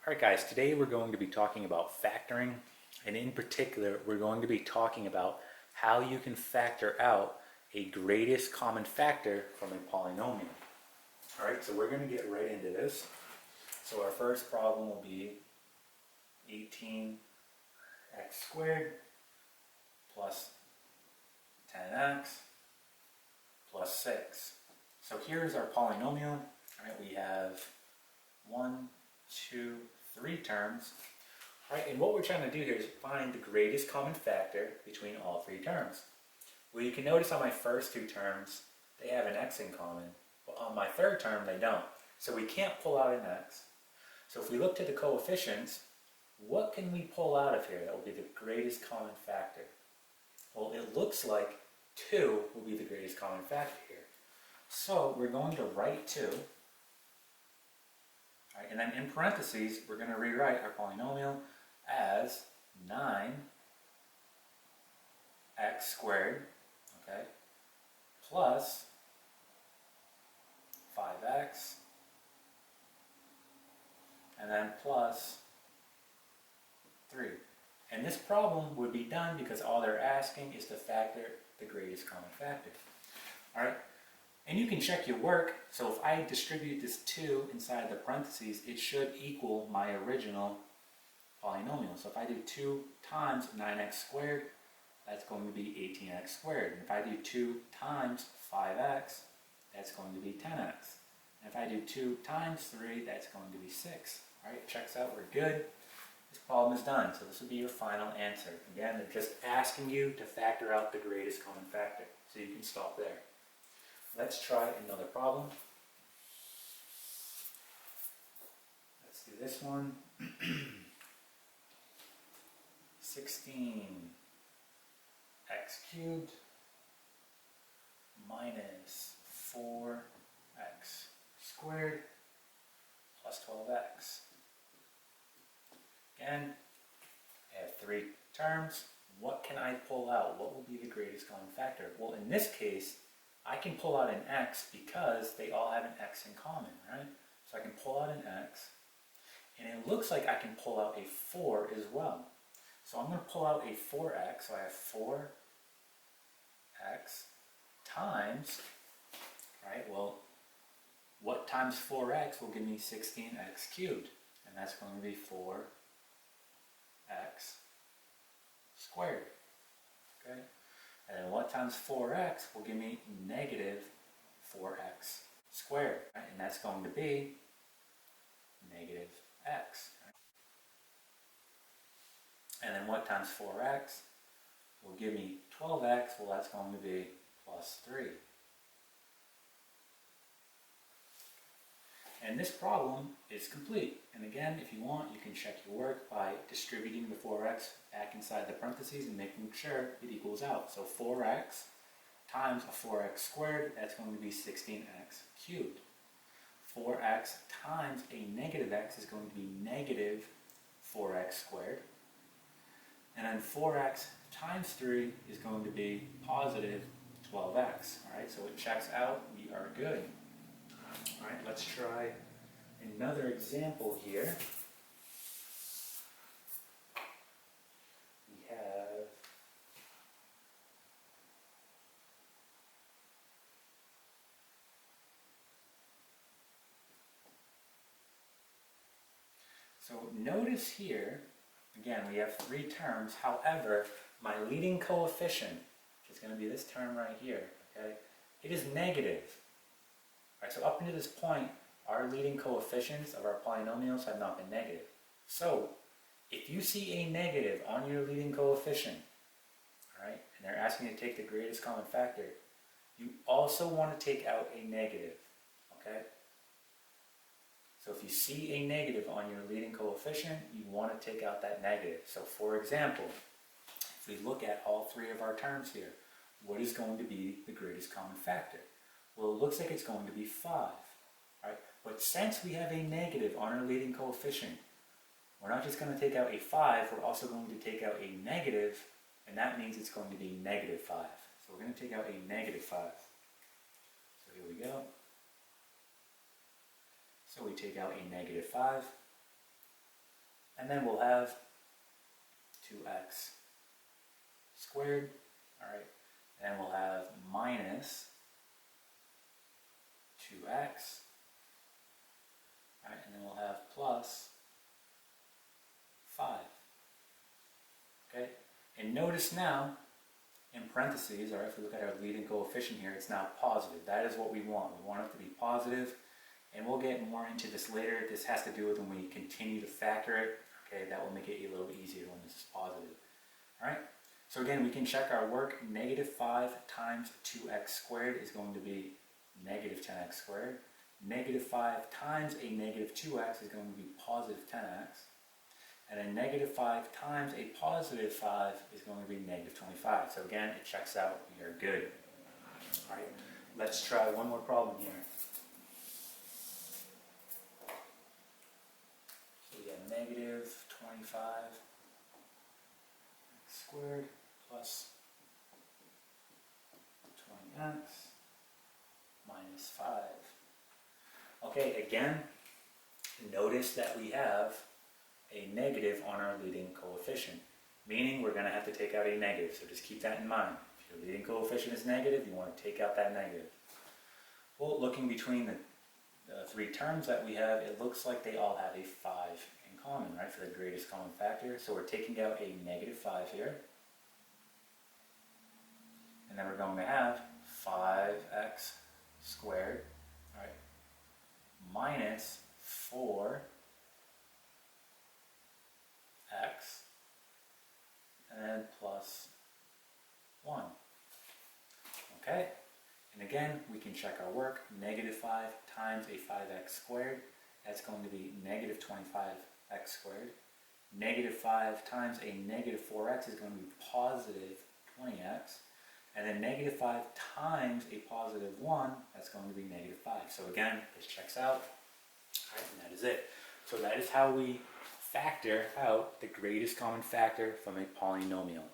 Alright guys, today we're going to be talking about factoring, and in particular we're going to be talking about how you can factor out a greatest common factor from a polynomial. Alright, so we're going to get right into this. So our first problem will be 18x squared plus 10x plus 6. So here's our polynomial. Alright, we have 1, 2, 3 terms. All right, and what we're trying to do here is find the greatest common factor between all 3 terms. Well, you can notice on my first 2 terms, they have an x in common. But on my third term, they don't. So we can't pull out an x. So if we look to the coefficients, what can we pull out of here that will be the greatest common factor? Well, it looks like 2 will be the greatest common factor here. So we're going to write 2. Right, and then in parentheses, we're going to rewrite our polynomial as 9x squared, okay, plus 5x, and then plus 3. And this problem would be done because all they're asking is to factor the greatest common factor. All right. And you can check your work. So if I distribute this 2 inside the parentheses, it should equal my original polynomial. So if I do 2 times 9x squared, that's going to be 18x squared. And if I do 2 times 5x, that's going to be 10x. And if I do 2 times 3, that's going to be 6. All right, checks out, we're good. This problem is done. So this will be your final answer. Again, they're just asking you to factor out the greatest common factor. So you can stop there. Let's try another problem. Let's do this one. 16x cubed minus 4x squared plus 12x. Again, I have 3 terms. What can I pull out? What will be the greatest common factor? Well, in this case, I can pull out an x because they all have an x in common, right? So I can pull out an x, and it looks like I can pull out a 4 as well. So I'm going to pull out a 4x, so I have 4x times, right, well, what times 4x will give me 16x cubed? And that's going to be 4x squared, okay? And then what times 4x will give me negative 4x squared, right? And that's going to be negative x. Right? And then what times 4x will give me 12x? Well, that's going to be plus 3. And this problem is complete. And again, if you want, you can check your work by distributing the 4x back inside the parentheses and making sure it equals out. So 4x times a 4x squared, that's going to be 16x cubed. 4x times a negative x is going to be negative 4x squared. And then 4x times 3 is going to be positive 12x. All right, so it checks out. We are good. All right, let's try another example here. We have so notice here, again, we have 3 terms. However, my leading coefficient, which is going to be this term right here, okay, it is negative. All right, so up until this point, our leading coefficients of our polynomials have not been negative. So, if you see a negative on your leading coefficient, all right, and they're asking you to take the greatest common factor, you also want to take out a negative, okay? So if you see a negative on your leading coefficient, you want to take out that negative. So for example, if we look at all 3 of our terms here, what is going to be the greatest common factor? Well, it looks like it's going to be 5. Right? But since we have a negative on our leading coefficient, we're not just going to take out a 5, we're also going to take out a negative, and that means it's going to be negative 5. So we're going to take out a negative 5. So here we go. So we take out a negative 5. And then we'll have 2x squared, all right, and we'll have minus 2x, all right, and then we'll have plus 5, okay? And notice now, in parentheses, all right, if we look at our leading coefficient here, it's now positive. That is what we want. We want it to be positive, and we'll get more into this later. This has to do with when we continue to factor it, okay? That will make it a little easier when this is positive, all right? So again, we can check our work. Negative 5 times 2x squared is going to be negative 10x squared. Negative 5 times a negative 2x is going to be positive 10x. And then negative 5 times a positive 5 is going to be negative 25. So again, it checks out. We are good. All right, let's try one more problem here. So we have negative 25 squared plus 20x minus 5. Okay, again, notice that we have a negative on our leading coefficient, meaning we're going to have to take out a negative, so just keep that in mind. If your leading coefficient is negative, you want to take out that negative. Well, looking between the three terms that we have, it looks like they all have a 5 in common, right, for the greatest common factor. So we're taking out a negative 5 here. And then we're going to have 5x squared, all right, minus 4x, and then plus 1. Okay, and again, we can check our work. Negative 5 times a 5x squared, that's going to be negative 25x squared. Negative 5 times a negative 4x is going to be positive 20x. And then negative 5 times a positive 1, that's going to be negative 5. So again, this checks out. All right, and that is it. So that is how we factor out the greatest common factor from a polynomial.